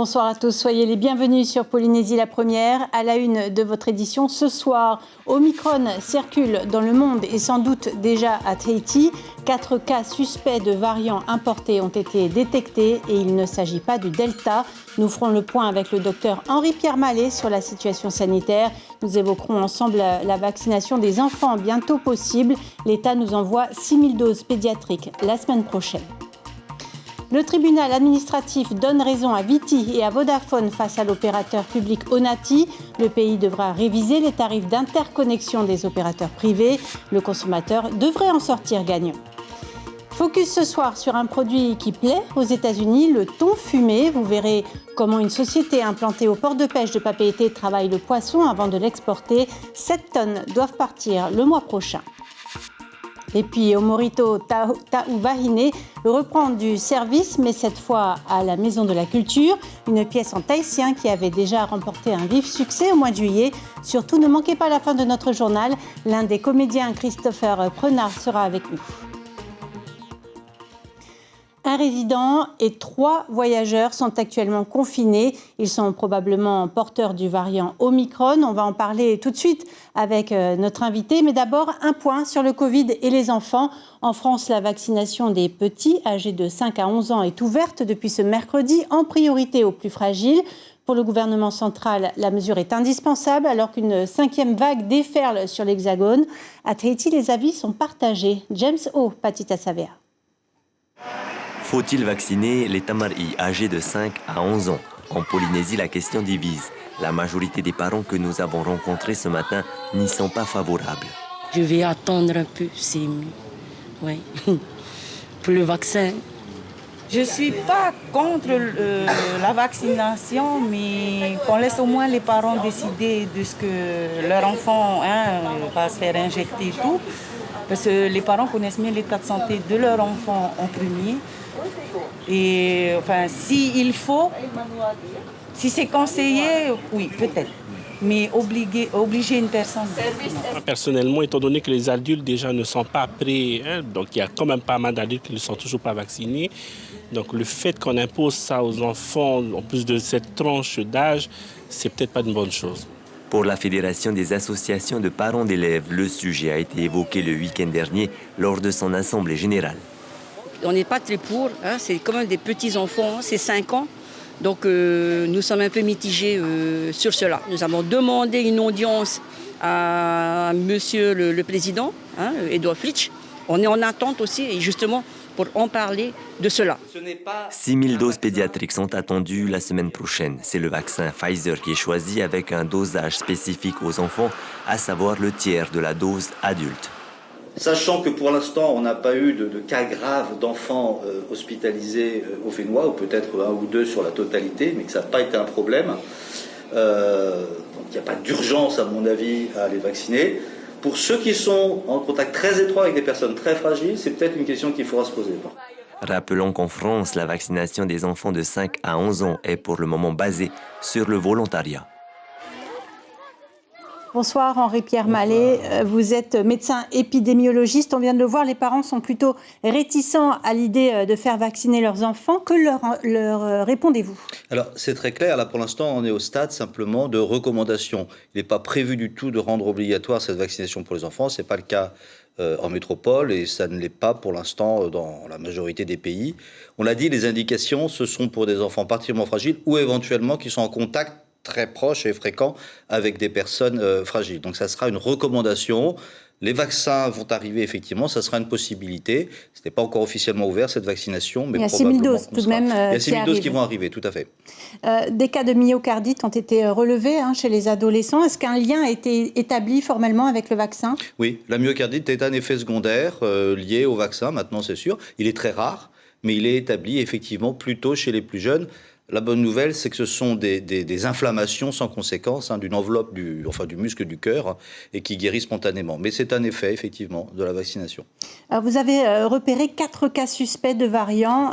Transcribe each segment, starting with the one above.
Bonsoir à tous, soyez les bienvenus sur Polynésie la première. À la une de votre édition ce soir, Omicron circule dans le monde et sans doute déjà à Tahiti. 4 cas suspects de variants importés ont été détectés et il ne s'agit pas du Delta. Nous ferons le point avec le docteur Henri-Pierre Mallet sur la situation sanitaire. Nous évoquerons ensemble la vaccination des enfants bientôt possible. L'État nous envoie 6000 doses pédiatriques la semaine prochaine. Le tribunal administratif donne raison à Viti et à Vodafone face à l'opérateur public Onati. Le pays devra réviser les tarifs d'interconnexion des opérateurs privés. Le consommateur devrait en sortir gagnant. Focus ce soir sur un produit qui plaît aux États-Unis, le thon fumé. Vous verrez comment une société implantée au port de pêche de Papeete travaille le poisson avant de l'exporter. 7 tonnes doivent partir le mois prochain. Et puis Omorito Tauvahine reprend du service, mais cette fois à la Maison de la Culture, une pièce en tahitien qui avait déjà remporté un vif succès au mois de juillet. Surtout, ne manquez pas la fin de notre journal. L'un des comédiens, Christopher Prenard, sera avec nous. Un résident et 3 voyageurs sont actuellement confinés. Ils sont probablement porteurs du variant Omicron. On va en parler tout de suite avec notre invité. Mais d'abord, un point sur le Covid et les enfants. En France, la vaccination des petits âgés de 5 à 11 ans est ouverte depuis ce mercredi, en priorité aux plus fragiles. Pour le gouvernement central, la mesure est indispensable alors qu'une 5e vague déferle sur l'Hexagone. À Tahiti, les avis sont partagés. James O. Patita Savea. Faut-il vacciner les tamaris âgés de 5 à 11 ans? En Polynésie, la question divise. La majorité des parents que nous avons rencontrés ce matin n'y sont pas favorables. Je vais attendre un peu, c'est mieux. Oui. Pour le vaccin. Je ne suis pas contre la vaccination, mais qu'on laisse au moins les parents décider de ce que leur enfant va se faire injecter et tout. Parce que les parents connaissent mieux l'état de santé de leur enfant en premier. Et enfin, s'il faut, si c'est conseillé, oui, peut-être. Mais obliger une personne. Personnellement, étant donné que les adultes déjà ne sont pas prêts, donc il y a quand même pas mal d'adultes qui ne sont toujours pas vaccinés. Donc le fait qu'on impose ça aux enfants, en plus de cette tranche d'âge, c'est peut-être pas une bonne chose. Pour la Fédération des associations de parents d'élèves, le sujet a été évoqué le week-end dernier lors de son assemblée générale. On n'est pas très pour, c'est quand même des petits-enfants, c'est 5 ans. Donc nous sommes un peu mitigés sur cela. Nous avons demandé une audience à monsieur le président, Edouard Fritsch. On est en attente aussi, et justement, pour en parler de cela. 6000 doses pédiatriques sont attendues la semaine prochaine. C'est le vaccin Pfizer qui est choisi avec un dosage spécifique aux enfants, à savoir le tiers de la dose adulte. Sachant que pour l'instant, on n'a pas eu de cas graves d'enfants hospitalisés au Fénois, ou peut-être 1 ou 2 sur la totalité, mais que ça n'a pas été un problème. Donc il n'y a pas d'urgence, à mon avis, à les vacciner. Pour ceux qui sont en contact très étroit avec des personnes très fragiles, c'est peut-être une question qu'il faudra se poser. Rappelons qu'en France, la vaccination des enfants de 5 à 11 ans est pour le moment basée sur le volontariat. Bonsoir Henri-Pierre Mallet, vous êtes médecin épidémiologiste. On vient de le voir, les parents sont plutôt réticents à l'idée de faire vacciner leurs enfants. Que leur répondez-vous? Alors c'est très clair, là pour l'instant on est au stade simplement de recommandation. Il n'est pas prévu du tout de rendre obligatoire cette vaccination pour les enfants, ce n'est pas le cas en métropole et ça ne l'est pas pour l'instant dans la majorité des pays. On l'a dit, les indications ce sont pour des enfants particulièrement fragiles ou éventuellement qui sont en contact très proche et fréquent avec des personnes fragiles. Donc ça sera une recommandation. Les vaccins vont arriver effectivement, ça sera une possibilité. Ce n'est pas encore officiellement ouvert cette vaccination, mais il y a 6000 doses tout de même. Il y a 6000 doses qui vont arriver, tout à fait. Des cas de myocardite ont été relevés chez les adolescents. Est-ce qu'un lien a été établi formellement avec le vaccin? Oui, la myocardite est un effet secondaire lié au vaccin, maintenant c'est sûr. Il est très rare, mais il est établi effectivement plutôt chez les plus jeunes. La bonne nouvelle, c'est que ce sont des inflammations sans conséquence d'une enveloppe du muscle du cœur et qui guérit spontanément. Mais c'est un effet, effectivement, de la vaccination. Alors vous avez repéré 4 cas suspects de variants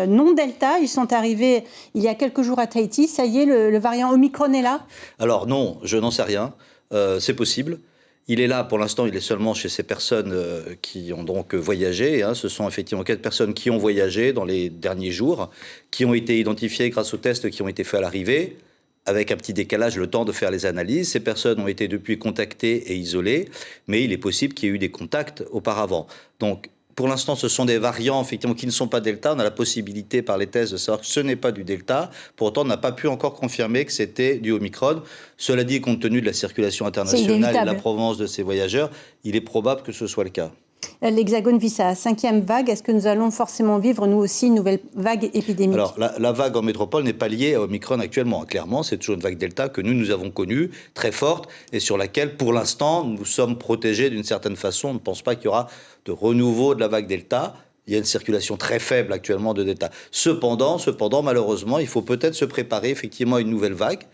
non Delta. Ils sont arrivés il y a quelques jours à Tahiti. Ça y est, le variant Omicron est là? Alors non, je n'en sais rien. C'est possible. Il est là, pour l'instant, il est seulement chez ces personnes qui ont donc voyagé. Ce sont effectivement 4 personnes qui ont voyagé dans les derniers jours, qui ont été identifiées grâce aux tests qui ont été faits à l'arrivée, avec un petit décalage, le temps de faire les analyses. Ces personnes ont été depuis contactées et isolées, mais il est possible qu'il y ait eu des contacts auparavant. Donc, pour l'instant, ce sont des variants effectivement qui ne sont pas Delta. On a la possibilité par les tests de savoir que ce n'est pas du Delta. Pour autant, on n'a pas pu encore confirmer que c'était du Omicron. Cela dit, compte tenu de la circulation internationale et de la provenance de ces voyageurs, il est probable que ce soit le cas. L'Hexagone vit sa 5e vague. Est-ce que nous allons forcément vivre, nous aussi, une nouvelle vague épidémique? Alors, la vague en métropole n'est pas liée à Omicron actuellement. Clairement, c'est toujours une vague Delta que nous avons connue, très forte, et sur laquelle, pour l'instant, nous sommes protégés d'une certaine façon. On ne pense pas qu'il y aura de renouveau de la vague Delta. Il y a une circulation très faible actuellement de Delta. Cependant, malheureusement, il faut peut-être se préparer effectivement à une nouvelle vague,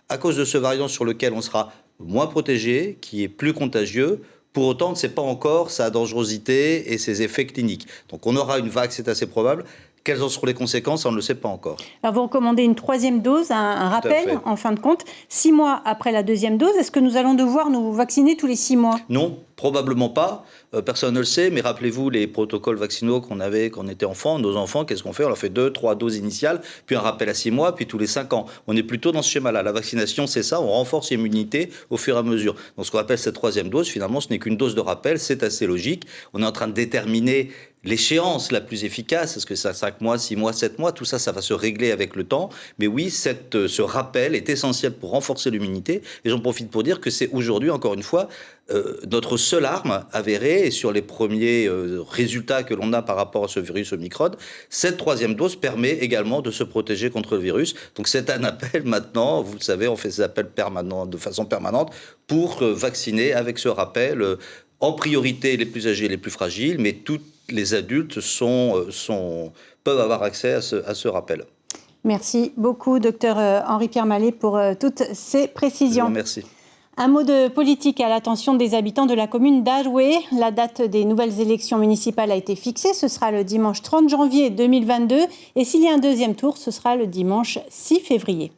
à cause de ce variant sur lequel on sera moins protégé, qui est plus contagieux. Pour autant, on ne sait pas encore sa dangerosité et ses effets cliniques. Donc on aura une vague, c'est assez probable. Quelles en seront les conséquences, on ne le sait pas encore. Alors vous recommandez une 3e dose, un rappel en fin de compte. 6 mois après la 2e dose, est-ce que nous allons devoir nous vacciner tous les 6 mois? Non, probablement pas. Personne ne le sait, mais rappelez-vous les protocoles vaccinaux qu'on avait quand on était enfant. Nos enfants, qu'est-ce qu'on fait? On leur fait 2, 3 doses initiales, puis un rappel à 6 mois, puis tous les 5 ans. On est plutôt dans ce schéma-là. La vaccination, c'est ça, on renforce l'immunité au fur et à mesure. Donc ce qu'on appelle cette 3e dose, finalement, ce n'est qu'une dose de rappel, c'est assez logique. On est en train de déterminer l'échéance la plus efficace, est-ce que c'est 5 mois, 6 mois, 7 mois, tout ça, ça va se régler avec le temps. Mais oui, ce rappel est essentiel pour renforcer l'immunité. Et j'en profite pour dire que c'est aujourd'hui, encore une fois, notre seule arme avérée, et sur les premiers résultats que l'on a par rapport à ce virus Omicron, cette 3e dose permet également de se protéger contre le virus. Donc c'est un appel maintenant, vous le savez, on fait ces appels permanents, de façon permanente, pour vacciner avec ce rappel, en priorité les plus âgés et les plus fragiles, mais toutes les adultes peuvent avoir accès à ce rappel. Merci beaucoup, docteur Henri-Pierre Mallet, pour toutes ces précisions. Merci. Un mot de politique à l'attention des habitants de la commune d'Aroué. La date des nouvelles élections municipales a été fixée. Ce sera le dimanche 30 janvier 2022. Et s'il y a un 2e tour, ce sera le dimanche 6 février.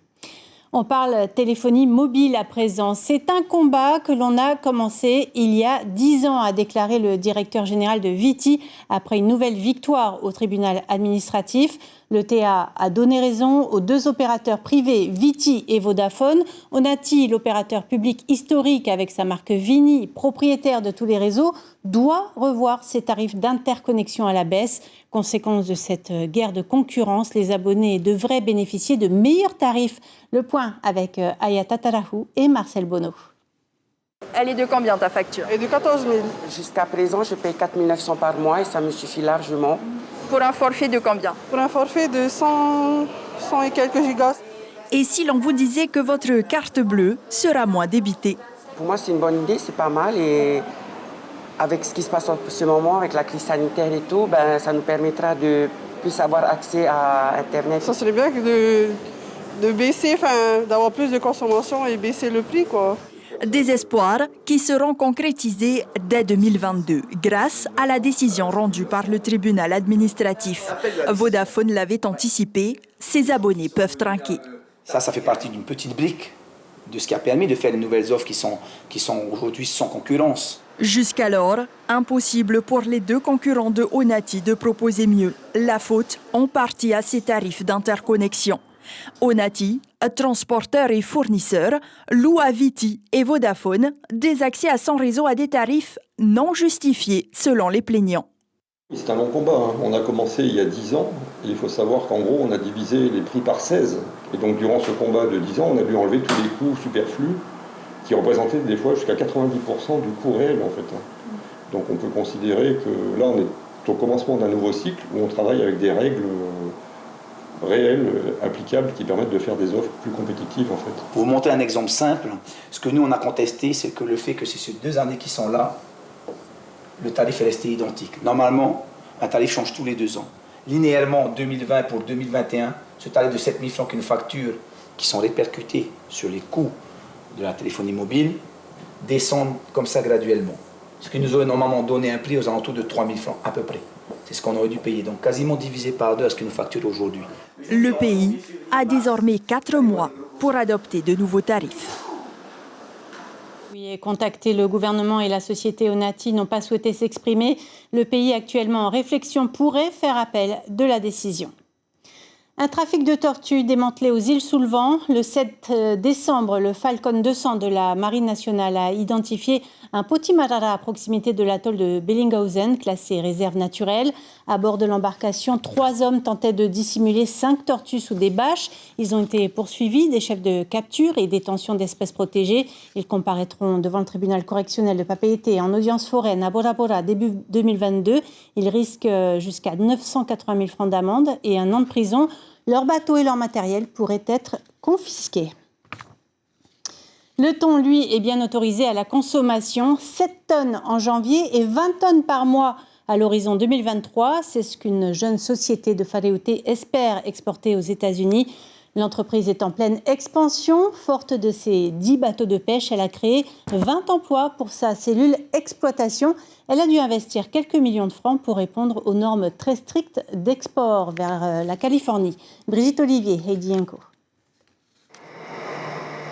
On parle téléphonie mobile à présent. C'est un combat que l'on a commencé il y a 10 ans, a déclaré le directeur général de Viti après une nouvelle victoire au tribunal administratif. Le TA a donné raison aux 2 opérateurs privés, Viti et Vodafone. Onati, l'opérateur public historique avec sa marque Vini, propriétaire de tous les réseaux, doit revoir ses tarifs d'interconnexion à la baisse. Conséquence de cette guerre de concurrence, les abonnés devraient bénéficier de meilleurs tarifs. Le point avec Aya Tatarahou et Marcel Bonneau. Elle est de combien ta facture? Elle est de 14 000. Jusqu'à présent, je paye 4 900 par mois et ça me suffit largement. Pour un forfait de combien? Pour un forfait de 100 et quelques gigas. Et si l'on vous disait que votre carte bleue sera moins débitée? Pour moi, c'est une bonne idée, c'est pas mal. Et avec ce qui se passe en ce moment, avec la crise sanitaire et tout, ça nous permettra de plus avoir accès à Internet. Ça serait bien de baisser, d'avoir plus de consommation et baisser le prix, quoi. Des espoirs qui seront concrétisés dès 2022 grâce à la décision rendue par le tribunal administratif. Vodafone l'avait anticipé, ses abonnés peuvent trinquer. Ça fait partie d'une petite brique de ce qui a permis de faire de nouvelles offres qui sont aujourd'hui sans concurrence. Jusqu'alors, impossible pour les 2 concurrents de Onati de proposer mieux. La faute en partie à ces tarifs d'interconnexion. Onati, transporteur et fournisseur, loue à Viti et Vodafone des accès à son réseau à des tarifs non justifiés selon les plaignants. C'est un long combat. On a commencé il y a 10 ans et il faut savoir qu'en gros on a divisé les prix par 16. Et donc durant ce combat de 10 ans, on a dû enlever tous les coûts superflus qui représentaient des fois jusqu'à 90% du coût réel en fait. Donc on peut considérer que là on est au commencement d'un nouveau cycle où on travaille avec des règles réelles, applicables, qui permettent de faire des offres plus compétitives en fait. Pour vous montrer un exemple simple, ce que nous on a contesté, c'est que le fait que c'est ces 2 années qui sont là, le tarif est resté identique. Normalement, un tarif change tous les 2 ans. Linéairement, 2020 pour 2021, ce tarif de 7 000 francs qu'une facture, qui sont répercutés sur les coûts de la téléphonie mobile, descendent comme ça graduellement. Ce qui nous aurait normalement donné un prix aux alentours de 3 000 francs à peu près. C'est ce qu'on aurait dû payer, donc quasiment divisé par 2 à ce que nous facturons aujourd'hui. Le pays a désormais 4 mois pour adopter de nouveaux tarifs. Oui, contacté, le gouvernement et la société Onati n'ont pas souhaité s'exprimer. Le pays actuellement en réflexion pourrait faire appel de la décision. Un trafic de tortues démantelé aux îles sous le vent. Le 7 décembre, le Falcon 200 de la Marine nationale a identifié un potimarara à proximité de l'atoll de Bellinghausen, classé réserve naturelle. À bord de l'embarcation, 3 hommes tentaient de dissimuler 5 tortues sous des bâches. Ils ont été poursuivis des chefs de capture et détention d'espèces protégées. Ils comparaîtront devant le tribunal correctionnel de Papeete en audience foraine à Bora Bora début 2022. Ils risquent jusqu'à 980 000 francs d'amende et 1 an de prison. Leurs bateaux et leur matériel pourraient être confisqués. Le thon, lui, est bien autorisé à la consommation. 7 tonnes en janvier et 20 tonnes par mois à l'horizon 2023. C'est ce qu'une jeune société de Fareouté espère exporter aux États-Unis. L'entreprise est en pleine expansion. Forte de ses 10 bateaux de pêche, elle a créé 20 emplois pour sa cellule exploitation. Elle a dû investir quelques millions de francs pour répondre aux normes très strictes d'export vers la Californie. Brigitte Olivier, Heidi Enco.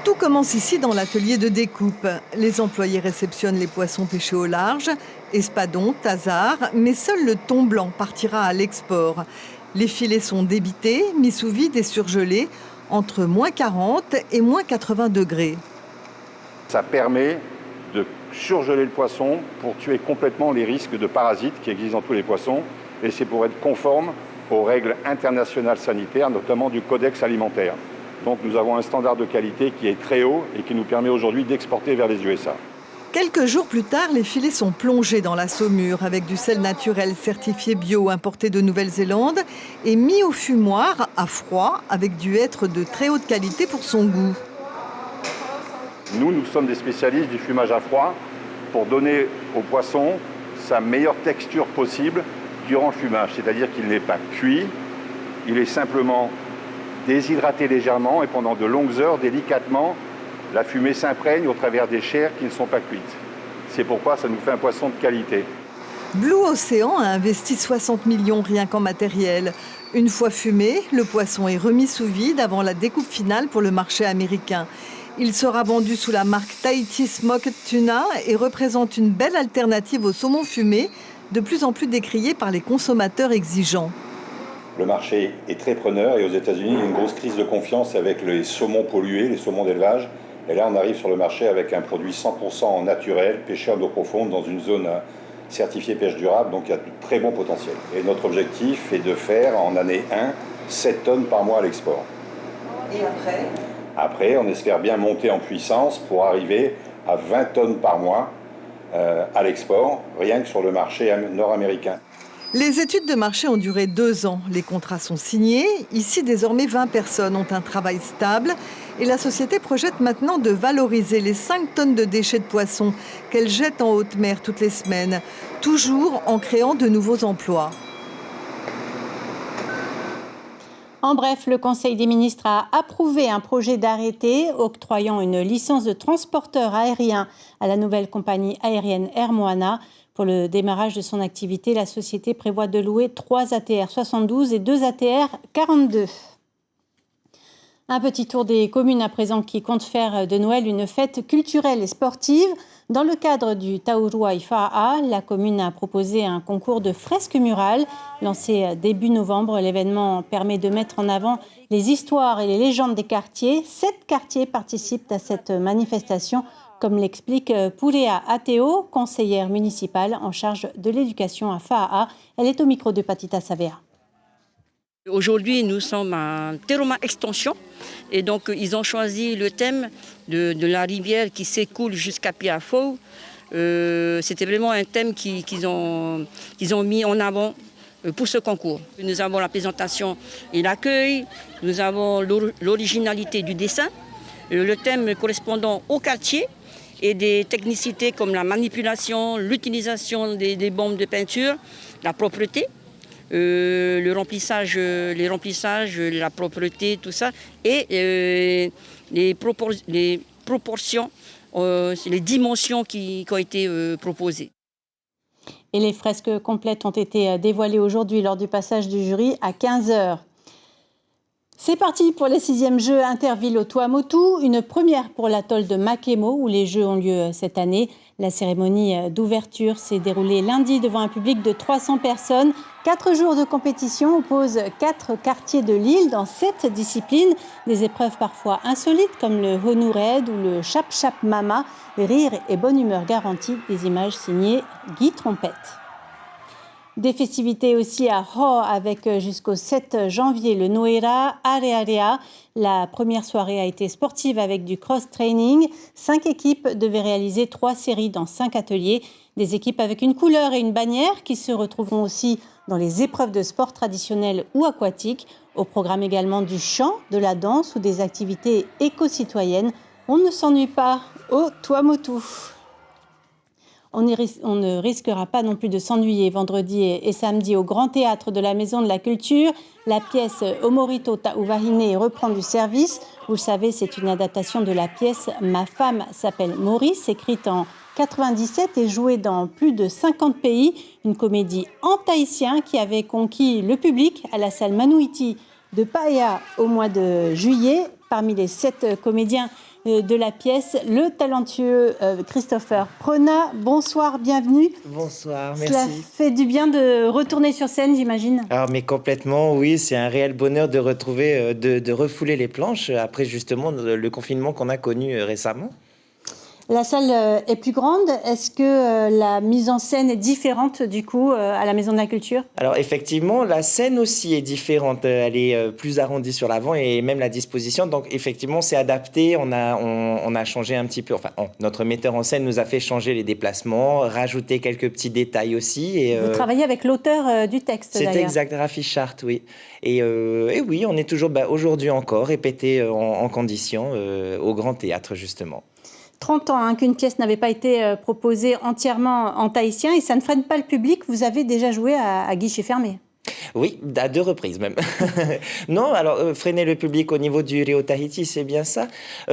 Tout commence ici dans l'atelier de découpe. Les employés réceptionnent les poissons pêchés au large, espadons, tasards, mais seul le thon blanc partira à l'export. Les filets sont débités, mis sous vide et surgelés entre moins 40 et moins 80 degrés. Ça permet de surgeler le poisson pour tuer complètement les risques de parasites qui existent dans tous les poissons. Et c'est pour être conforme aux règles internationales sanitaires, notamment du Codex alimentaire. Donc nous avons un standard de qualité qui est très haut et qui nous permet aujourd'hui d'exporter vers les USA. Quelques jours plus tard, les filets sont plongés dans la saumure avec du sel naturel certifié bio importé de Nouvelle-Zélande et mis au fumoir à froid avec du hêtre de très haute qualité pour son goût. Nous sommes des spécialistes du fumage à froid pour donner au poisson sa meilleure texture possible durant le fumage. C'est-à-dire qu'il n'est pas cuit, il est simplement déshydraté légèrement et pendant de longues heures, délicatement, la fumée s'imprègne au travers des chairs qui ne sont pas cuites. C'est pourquoi ça nous fait un poisson de qualité. Blue Ocean a investi 60 millions rien qu'en matériel. Une fois fumé, le poisson est remis sous vide avant la découpe finale pour le marché américain. Il sera vendu sous la marque Tahiti Smoked Tuna et représente une belle alternative au saumon fumé, de plus en plus décrié par les consommateurs exigeants. Le marché est très preneur et aux États-Unis, il y a une grosse crise de confiance avec les saumons pollués, les saumons d'élevage. Et là, on arrive sur le marché avec un produit 100% naturel, pêché en eau profonde dans une zone certifiée pêche durable, donc il y a de très bon potentiel. Et notre objectif est de faire en année 1, 7 tonnes par mois à l'export. Et après ? Après, on espère bien monter en puissance pour arriver à 20 tonnes par mois à l'export, rien que sur le marché nord-américain. Les études de marché ont duré 2 ans. Les contrats sont signés. Ici, désormais, 20 personnes ont un travail stable. Et la société projette maintenant de valoriser les 5 tonnes de déchets de poissons qu'elle jette en haute mer toutes les semaines, toujours en créant de nouveaux emplois. En bref, le Conseil des ministres a approuvé un projet d'arrêté octroyant une licence de transporteur aérien à la nouvelle compagnie aérienne Air Moana. Pour le démarrage de son activité, la société prévoit de louer 3 ATR 72 et 2 ATR 42. Un petit tour des communes à présent qui comptent faire de Noël une fête culturelle et sportive. Dans le cadre du Taurua Ifa'a, la commune a proposé un concours de fresques murales. Lancé début novembre, l'événement permet de mettre en avant les histoires et les légendes des quartiers. 7 quartiers participent à cette manifestation, comme l'explique Purea Ateo, conseillère municipale en charge de l'éducation à Fa'a. Elle est au micro de Patita Savea. Aujourd'hui, nous sommes à Teroma Extension et donc ils ont choisi le thème de la rivière qui s'écoule jusqu'à Piafou. C'était vraiment un thème qu'ils ont mis en avant pour ce concours. Nous avons la présentation et l'accueil, nous avons l'originalité du dessin, le thème correspondant au quartier et des technicités comme la manipulation, l'utilisation des bombes de peinture, la propreté. Le remplissage, les remplissages, la propreté, tout ça, et les proportions, les dimensions qui ont été proposées. Et les fresques complètes ont été dévoilées aujourd'hui lors du passage du jury à 15h. C'est parti pour les 6e Jeux Intervilles au Tuamotu, une première pour l'atoll de Makemo où les Jeux ont lieu cette année. La cérémonie d'ouverture s'est déroulée lundi devant un public de 300 personnes. 4 jours de compétition opposent 4 quartiers de l'île dans 7 disciplines. Des épreuves parfois insolites comme le Honu Raid ou le Chap Chap Mama. Rire et bonne humeur garantie, des images signées Guy Trompette. Des festivités aussi à Ho avec jusqu'au 7 janvier le Noera Arearea. La première soirée a été sportive avec du cross-training. 5 équipes devaient réaliser 3 séries dans 5 ateliers. Des équipes avec une couleur et une bannière qui se retrouveront aussi dans les épreuves de sport traditionnels ou aquatiques. Au programme également du chant, de la danse ou des activités éco-citoyennes. On ne s'ennuie pas au Tuamotu. On ne risquera pas non plus de s'ennuyer vendredi et samedi au Grand Théâtre de la Maison de la Culture. La pièce Omorito Tauvahine reprend du service. Vous le savez, c'est une adaptation de la pièce Ma femme s'appelle Maurice, écrite en 97 et jouée dans plus de 50 pays. Une comédie en tahitien qui avait conquis le public à la salle Manuiti de Paia au mois de juillet. Parmi les 7 comédiens de la pièce, le talentueux Christopher Prena. Bonsoir, bienvenue. Bonsoir, merci. Cela fait du bien de retourner sur scène, j'imagine. Alors, mais complètement, oui, c'est un réel bonheur de retrouver, de refouler les planches après justement le confinement qu'on a connu récemment. La salle est plus grande. Est-ce que la mise en scène est différente du coup à la Maison de la Culture ? Alors effectivement, la scène aussi est différente. Elle est plus arrondie sur l'avant et même la disposition. Donc effectivement, c'est adapté. On a changé un petit peu. Enfin, notre metteur en scène nous a fait changer les déplacements, rajouter quelques petits détails aussi. Et, vous travaillez avec l'auteur du texte d'ailleurs. C'est exact, Rafi Chart, oui. Et oui, on est toujours aujourd'hui encore répété en condition au Grand Théâtre justement. 30 ans qu'une pièce n'avait pas été proposée entièrement en tahitien et ça ne freine pas le public. Vous avez déjà joué à guichet fermé. Oui, à 2 reprises même. Non, alors freiner le public au niveau du Rio Tahiti, c'est bien ça.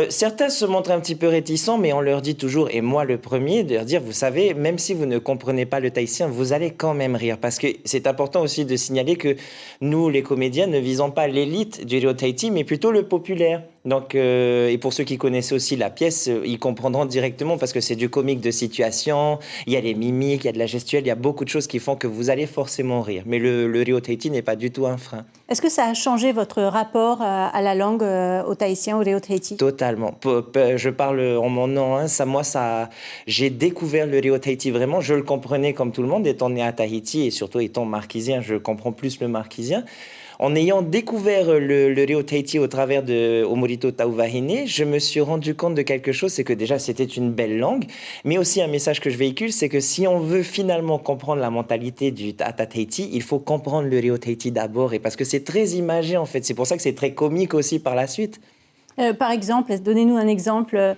Certains se montrent un petit peu réticents, mais on leur dit toujours, et moi le premier, de leur dire, vous savez, même si vous ne comprenez pas le tahitien, vous allez quand même rire. Parce que c'est important aussi de signaler que nous, les comédiens, ne visons pas l'élite du Rio Tahiti, mais plutôt le populaire. Donc, et pour ceux qui connaissent aussi la pièce, ils comprendront directement parce que c'est du comique de situation, il y a les mimiques, il y a de la gestuelle, il y a beaucoup de choses qui font que vous allez forcément rire. Mais le Rio Tahiti n'est pas du tout un frein. Est-ce que ça a changé votre rapport à la langue, au tahitien, au Rio Tahiti ? Totalement. Je parle en mon nom. J'ai découvert le Rio Tahiti vraiment. Je le comprenais comme tout le monde, étant né à Tahiti et surtout étant marquisien, je comprends plus le marquisien. En ayant découvert le Rio Tahiti au travers de Omorito Tauvahine, je me suis rendu compte de quelque chose, c'est que déjà c'était une belle langue, mais aussi un message que je véhicule, c'est que si on veut finalement comprendre la mentalité du Tata Tahiti, il faut comprendre le Rio Tahiti d'abord, et parce que c'est très imagé en fait, c'est pour ça que c'est très comique aussi par la suite. Par exemple, donnez-nous un exemple.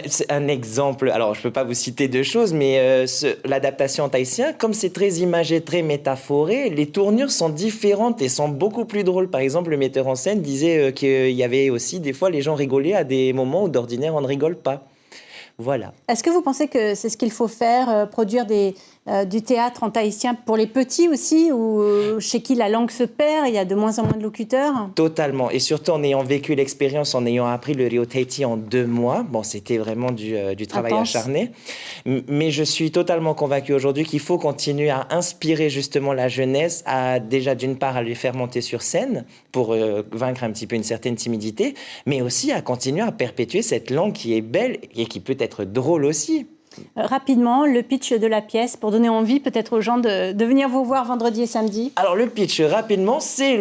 C'est un exemple, alors je ne peux pas vous citer 2 choses, mais l'adaptation en tahitien, comme c'est très imagé, très métaphoré, les tournures sont différentes et sont beaucoup plus drôles. Par exemple, le metteur en scène disait qu'il y avait aussi des fois les gens rigolaient à des moments où d'ordinaire on ne rigole pas. Voilà. Est-ce que vous pensez que c'est ce qu'il faut faire, produire du théâtre en tahitien pour les petits aussi, ou chez qui la langue se perd, il y a de moins en moins de locuteurs ? Totalement, et surtout en ayant vécu l'expérience, en ayant appris le Rio Tahiti en 2 mois. Bon, c'était vraiment du travail acharné, mais je suis totalement convaincu aujourd'hui qu'il faut continuer à inspirer justement la jeunesse, déjà d'une part à les faire monter sur scène pour vaincre un petit peu une certaine timidité, mais aussi à continuer à perpétuer cette langue qui est belle et qui peut être drôle aussi. Rapidement, le pitch de la pièce pour donner envie peut-être aux gens de venir vous voir vendredi et samedi. Alors le pitch, rapidement, c'est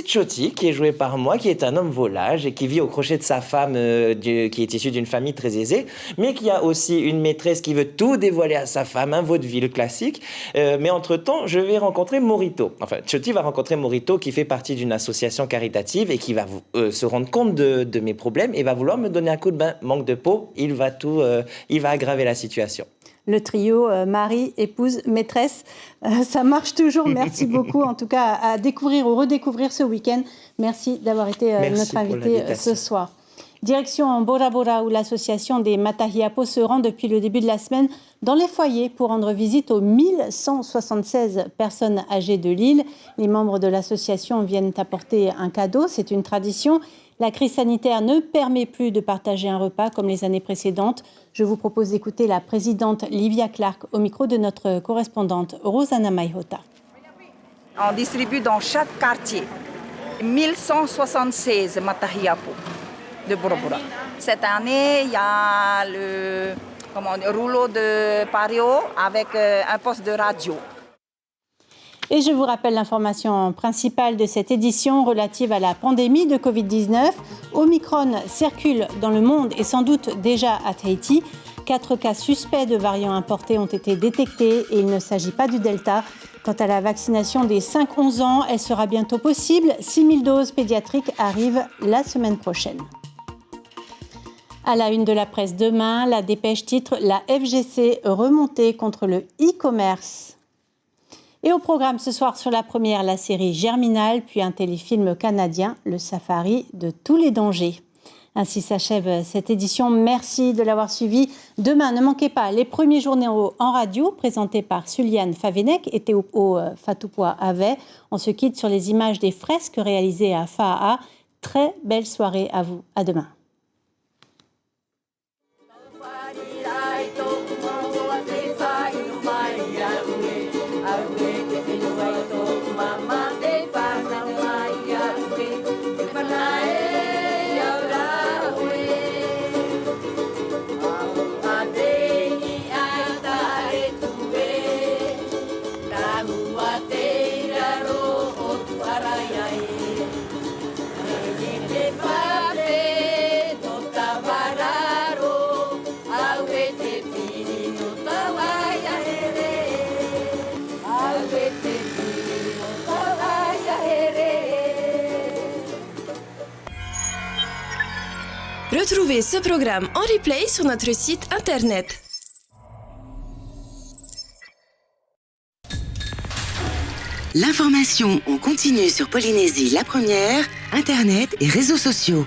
Choti qui est joué par moi, qui est un homme volage et qui vit au crochet de sa femme qui est issue d'une famille très aisée, mais qui a aussi une maîtresse qui veut tout dévoiler à sa femme, un vaudeville classique. Mais entre-temps, je vais rencontrer Morito. Enfin, Choti va rencontrer Morito qui fait partie d'une association caritative et qui va se rendre compte de mes problèmes et va vouloir me donner un coup de bain. Manque de peau, il va aggraver la situation. Le trio mari, épouse, maîtresse, ça marche toujours. Merci beaucoup en tout cas à découvrir ou redécouvrir ce week-end. Merci d'avoir été notre invité ce soir. Direction Bora Bora où l'association des Matahiapo se rend depuis le début de la semaine dans les foyers pour rendre visite aux 1176 personnes âgées de l'île. Les membres de l'association viennent apporter un cadeau, c'est une tradition. La crise sanitaire ne permet plus de partager un repas comme les années précédentes. Je vous propose d'écouter la présidente Livia Clark au micro de notre correspondante Rosanna Maihota. On distribue dans chaque quartier 1176 Matahiapo de Bora Bora. Cette année, il y a le rouleau de pario avec un poste de radio. Et je vous rappelle l'information principale de cette édition relative à la pandémie de Covid-19. Omicron circule dans le monde et sans doute déjà à Tahiti. 4 cas suspects de variants importés ont été détectés et il ne s'agit pas du Delta. Quant à la vaccination des 5-11 ans, elle sera bientôt possible. 6000 doses pédiatriques arrivent la semaine prochaine. À la une de la presse demain, la dépêche titre « La FGC remontée contre le e-commerce ». Et au programme ce soir sur la première, la série Germinal, puis un téléfilm canadien, Le Safari de tous les dangers. Ainsi s'achève cette édition. Merci de l'avoir suivi. Demain, ne manquez pas les premiers journaux en radio présentés par Suliane Favenec et Théo Fatoupoa Avet. On se quitte sur les images des fresques réalisées à Fa'a. Très belle soirée à vous. À demain. Retrouvez ce programme en replay sur notre site internet. L'information en continu sur Polynésie la première, internet et réseaux sociaux.